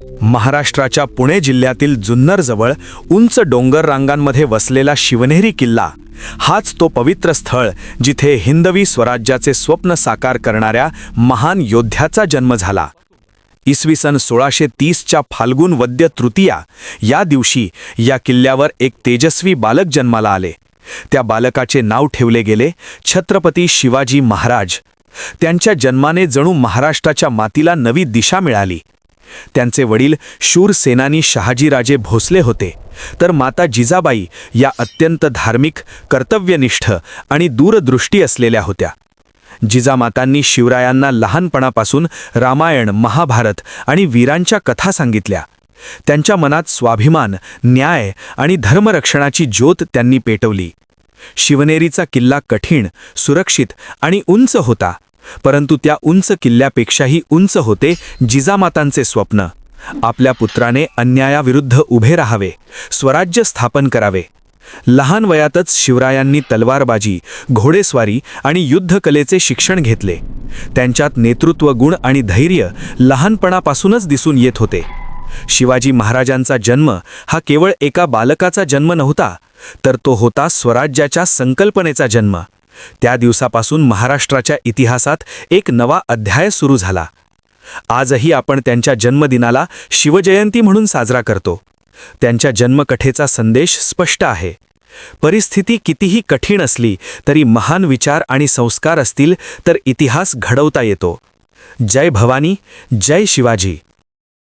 महाराष्ट्राच्या पुणे जिल्ह्यातील जुन्नरजवळ उंच डोंगर रांगांमध्ये वसलेला शिवनेरी किल्ला हाच तो पवित्र स्थळ जिथे हिंदवी स्वराज्याचे स्वप्न साकार करणाऱ्या महान योद्ध्याचा जन्म झाला। इसवी सन 1630च्या फाल्गुन वद्य तृतीया या दिवशी या किल्ल्यावर एक तेजस्वी बालक जन्माला आले। त्या बालकाचे नाव ठेवले गेले छत्रपती शिवाजी महाराज। त्यांच्या जन्माने जणू महाराष्ट्राच्या मातीला नवी दिशा मिळाली। त्यांचे वडील शूर सेनानी शहाजीराजे भोसले होते, तर माता जिजाबाई या अत्यंत धार्मिक, कर्तव्यनिष्ठ आणि दूरदृष्टी असलेल्या होत्या। जिजामातांनी शिवरायांना लहानपणापासून रामायण, महाभारत आणि वीरांच्या कथा सांगितल्या। त्यांच्या मनात स्वाभिमान, न्याय आणि धर्मरक्षणाची ज्योत त्यांनी पेटवली। शिवनेरीचा किल्ला कठीण, सुरक्षित आणि उंच होता, परंतु त्या उंच किल्ल्यापेक्षाही उंच होते जिजामातांचे स्वप्न। आपल्या पुत्राने अन्यायाविरुद्ध उभे राहावे, स्वराज्य स्थापन करावे। लहान वयातच शिवरायांनी तलवारबाजी, घोडेस्वारी आणि युद्धकलेचे शिक्षण घेतले। त्यांच्यात नेतृत्व गुण आणि धैर्य लहानपणापासूनच दिसून येत होते। शिवाजी महाराजांचा जन्म हा केवळ एका बालकाचा जन्म नव्हता, तर तो होता स्वराज्याच्या संकल्पनेचा जन्म। त्या दिवसापासून महाराष्ट्राच्या इतिहासात एक नवा अध्याय सुरू झाला। आजही आपण त्यांच्या जन्मदिनाला शिवजयंती म्हणून साजरा करतो। त्यांच्या जन्मकथेचा संदेश स्पष्ट आहे। परिस्थिती कितीही कठीण असली तरी महान विचार आणि संस्कार असतील तर इतिहास घडवता येतो। जय भवानी, जय शिवाजी।